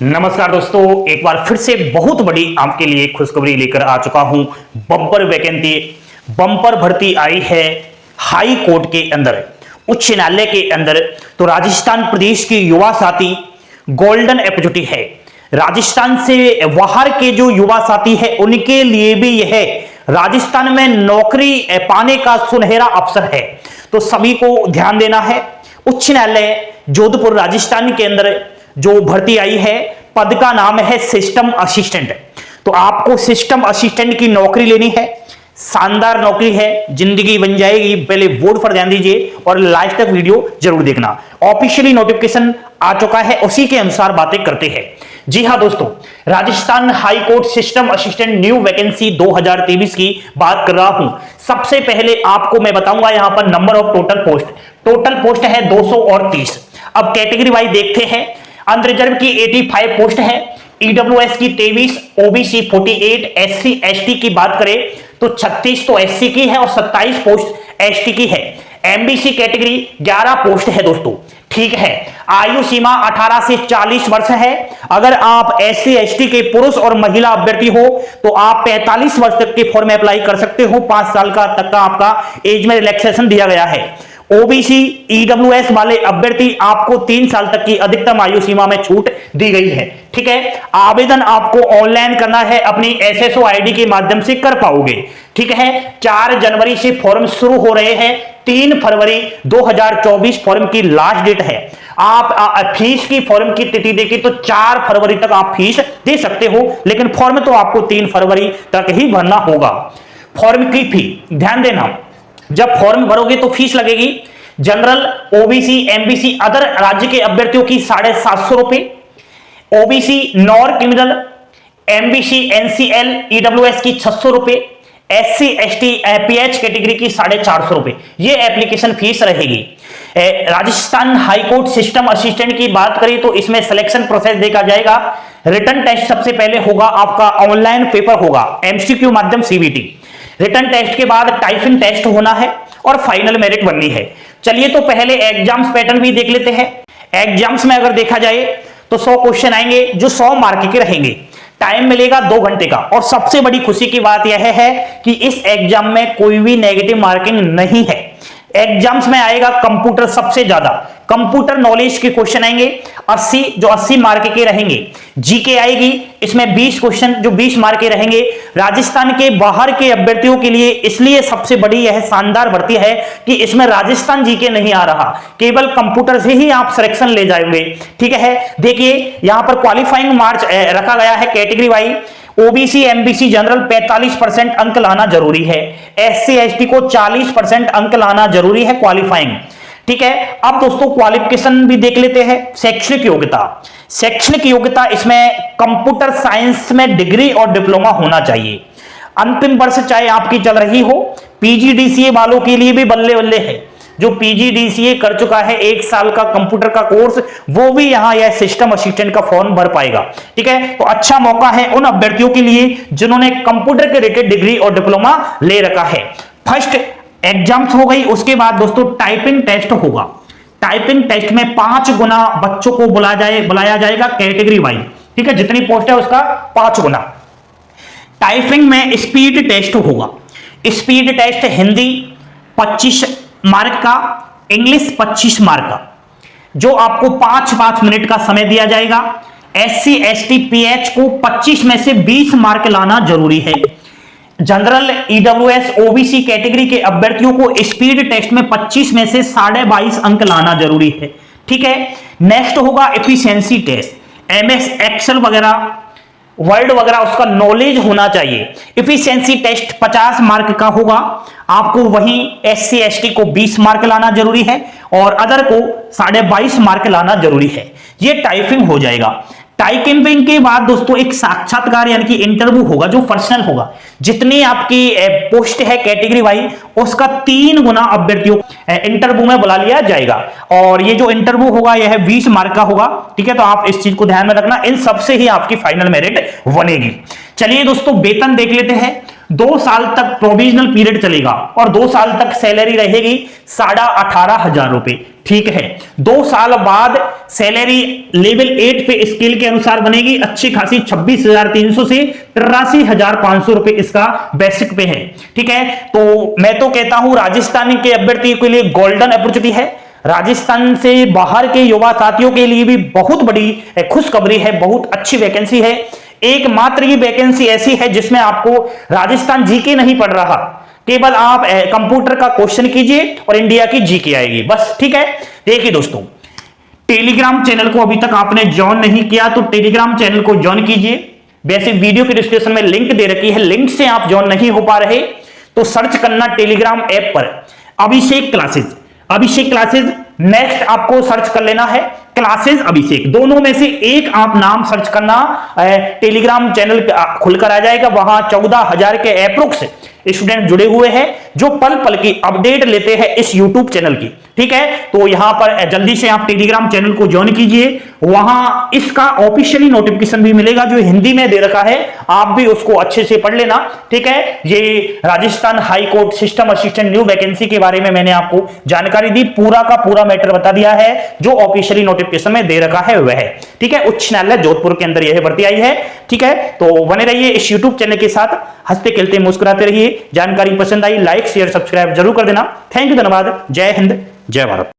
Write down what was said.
नमस्कार दोस्तों, एक बार फिर से बहुत बड़ी आपके लिए खुशखबरी लेकर आ चुका हूं। बम्पर भर्ती आई है हाई कोर्ट के अंदर, उच्च न्यायालय के अंदर। तो राजस्थान प्रदेश की युवा साथी गोल्डन अपॉर्चुनिटी है। राजस्थान से बाहर के जो युवा साथी है उनके लिए भी यह राजस्थान में नौकरी पाने का सुनहरा अवसर है। तो सभी को ध्यान देना है। उच्च न्यायालय जोधपुर राजस्थान के अंदर जो भर्ती आई है, पद का नाम है सिस्टम असिस्टेंट। तो आपको सिस्टम असिस्टेंट की नौकरी लेनी है। शानदार नौकरी है, जिंदगी बन जाएगी। पहले बोर्ड पर ध्यान दीजिए और लास्ट तक वीडियो जरूर देखना। ऑफिशियली नोटिफिकेशन आ चुका है, उसी के अनुसार बातें करते हैं। जी हां दोस्तों, Rajasthan high court system assistant new vacancy 2023 की बात कर रहा हूं। सबसे पहले आपको मैं बताऊंगा यहां पर नंबर ऑफ टोटल पोस्ट है 230। अब कैटेगरी वाइज देखते हैं। अनरिजर्व की 85 पोस्ट है, ईडब्ल्यूएस की 23, ओबीसी 48, एससी एसटी की बात करें तो 36 तो एससी की है और 27 पोस्ट एसटी की है। एमबीसी कैटेगरी 11 पोस्ट है दोस्तों, ठीक है। आयु सीमा 18 से 40 वर्ष है। अगर आप एससी एसटी के पुरुष और महिला अभ्यर्थी हो तो आप 45 वर्ष तक के फॉर्म में अप्लाई कर सकते हो। 5 साल का तक का आपका एज में रिलैक्सेशन दिया गया है। ओबीसी ईडब्ल्यूएस वाले अभ्यर्थी आपको 3 साल तक की अधिकतम आयु सीमा में छूट दी गई है, ठीक है। आवेदन आपको ऑनलाइन करना है, अपनी एसएसओ आईडी के माध्यम से कर पाओगे, ठीक है। 4 जनवरी से फॉर्म शुरू हो रहे हैं। 3 फरवरी 2024 फॉर्म की लास्ट डेट है। आप फीस की फॉर्म की तिथि देखिए तो 4 फरवरी तक आप फीस दे सकते हो, लेकिन फॉर्म तो आपको 3 फरवरी तक ही भरना होगा। फॉर्म की फी ध्यान देना, जब फॉर्म भरोगे तो फीस लगेगी। जनरल, ओबीसी, एमबीसी, अदर राज्य के अभ्यर्थियों की 750 रुपए, OBC non criminal, MBC NCL EWS की 600 रुपए, एससी एसटी पीएच कैटेगरी की 450 रुपए, ये एप्लीकेशन फीस रहेगी। राजस्थान हाईकोर्ट सिस्टम असिस्टेंट की बात करें तो इसमें सिलेक्शन प्रोसेस देखा जाएगा। रिटन टेस्ट सबसे पहले होगा, आपका ऑनलाइन पेपर होगा, एमसीक्यू माध्यम सीबीटी। रिटन टेस्ट के बाद टाइपिंग टेस्ट होना है और फाइनल मेरिट बननी है। चलिए तो पहले एग्जाम्स पैटर्न भी देख लेते हैं। एग्जाम्स में अगर देखा जाए तो 100 क्वेश्चन आएंगे जो 100 मार्क के रहेंगे। टाइम मिलेगा 2 घंटे का। और सबसे बड़ी खुशी की बात यह है कि इस एग्जाम में कोई भी नेगेटिव मार्किंग नहीं है। एग्जाम्स में आएगा कंप्यूटर सबसे ज्यादा, कंप्यूटर नॉलेज के क्वेश्चन आएंगे 80 मार्क के रहेंगे। जीके आएगी, इसमें 20 क्वेश्चन जो 20 मार्क के रहेंगे। राजस्थान के बाहर के अभ्यर्थियों के लिए इसलिए सबसे बड़ी यह शानदार भर्ती है कि इसमें राजस्थान जीके नहीं आ रहा, केवल कंप्यूटर से ही आप सिलेक्शन ले जाएंगे, ठीक है। देखिए यहां पर क्वालिफाइंग मार्क्स रखा गया है category wise. OBC MBC general 45% अंक लाना जरूरी है। एससी एसटी को 40% अंक लाना जरूरी है क्वालिफाइंग, ठीक है। अब दोस्तों क्वालिफिकेशन भी देख लेते हैं। शैक्षणिक योग्यता इसमें कंप्यूटर साइंस में डिग्री और डिप्लोमा होना चाहिए। अंतिम वर्ष चाहे आपकी चल रही हो। पीजीडीसीए वालों के लिए भी बल्ले बल्ले है, जो पीजीडीसीए कर चुका है 1 साल का कंप्यूटर का कोर्स, वो भी यहां यह सिस्टम असिस्टेंट का फॉर्म भर पाएगा, ठीक है। तो अच्छा मौका है उन अभ्यर्थियों के लिए जिन्होंने कंप्यूटर के रिलेटेड डिग्री और डिप्लोमा ले रखा है। फर्स्ट एग्जाम्स हो गई, उसके बाद दोस्तों टाइपिंग टेस्ट होगा। टाइपिंग टेस्ट में 5 गुना बच्चों को बुलाया जाएगा कैटेगरी वाइज, ठीक है। जितनी पोस्ट है उसका 5 गुना। टाइपिंग में स्पीड टेस्ट होगा। स्पीड टेस्ट हिंदी 25 मार्क का, इंग्लिश 25 मार्क का, जो आपको 5-5 मिनट का समय दिया जाएगा। एससी एसटी पीएच को 25 में से 20 मार्क लाना जरूरी है। जनरल, ईडब्ल्यूएस, ओबीसी कैटेगरी के अभ्यर्थियों को स्पीड टेस्ट में 25 में से 22.5 अंक लाना जरूरी है, ठीक है। नेक्स्ट होगा एफिशिएंसी टेस्ट। एमएस एक्सेल वगैरह, वर्ड वगैरह उसका नॉलेज होना चाहिए। एफिशिएंसी टेस्ट 50 मार्क का होगा। आपको वहीं एससी एसटी को 20 मार्क लाना जरूरी है और अदर को 22.5 मार्क लाना जरूरी है। ये टाइपिंग हो जाएगा। टाइपिंग के बाद दोस्तों एक साक्षात्कार यानी कि इंटरव्यू होगा, जो पर्सनल होगा। जितनी आपकी पोस्ट है कैटेगरी वाइज उसका 3 गुना अभ्यर्थियों इंटरव्यू में बुला लिया जाएगा। और ये जो इंटरव्यू होगा यह 20 मार्क का होगा, ठीक है। तो आप इस चीज को ध्यान में रखना, इन सबसे ही आपकी फाइनल मेरिट बनेगी। चलिए दोस्तों वेतन देख लेते हैं। 2 साल तक प्रोविजनल पीरियड चलेगा और 2 साल तक सैलरी रहेगी 18,500 रुपए। ठीक है, 2 साल बाद सैलरी लेवल 8 पे स्केल के अनुसार बनेगी अच्छी खासी 26,300 से 83,500 रुपए इसका बेसिक पे है। ठीक है, तो मैं तो कहता हूं राजस्थान के अभ्यर्थियों के लिए गोल्डन अपॉर्चुनिटी है। राजस्थान से बाहर के युवा साथियों के लिए भी बहुत बड़ी खुशखबरी है, बहुत अच्छी वैकेंसी है। एकमात्र ये वैकेंसी ऐसी है जिसमें आपको राजस्थान जीके नहीं पढ़ रहा, केवल आप कंप्यूटर का क्वेश्चन कीजिए और इंडिया की जीके आएगी बस। ठीक है, देखिए दोस्तों, टेलीग्राम चैनल को अभी तक आपने ज्वाइन नहीं किया तो टेलीग्राम चैनल को ज्वाइन कीजिए। वैसे वीडियो के डिस्क्रिप्शन में लिंक दे रखी है, लिंक से आप ज्वाइन नहीं हो पा रहे तो सर्च करना टेलीग्राम ऐप पर अभिषेक क्लासेस। अभिषेक क्लासेस नेक्स्ट आपको सर्च कर लेना है, क्लासेस अभिषेक, दोनों में से एक आप नाम सर्च करना। टेलीग्राम चैनल खुलकर आ जाएगा, वहां 14,000 के एप्रोक्स स्टूडेंट जुड़े हुए हैं जो पल पल की अपडेट लेते हैं इस यूट्यूब चैनल की। ठीक है, तो यहां पर जल्दी से आप टेलीग्राम चैनल को ज्वाइन कीजिए, वहां इसका ऑफिशियली नोटिफिकेशन भी मिलेगा जो हिंदी में दे रखा है, आप भी उसको अच्छे से पढ़ लेना। ठीक है, ये Rajasthan high court system assistant new vacancy के बारे में मैंने आपको जानकारी दी, पूरा का पूरा मैटर बता दिया है जो ऑफिशियली नोटिफिकेशन में दे रखा है वह। ठीक है, उच्च न्यायालय जोधपुर के अंदर यह भर्ती आई है। ठीक है, तो बने रहिए इस यूट्यूब चैनल के साथ, हंसते खेलते मुस्कुराते रहिए। जानकारी पसंद आई लाइक शेयर सब्सक्राइब जरूर कर देना। थैंक यू, धन्यवाद। जय हिंद, जय भारत।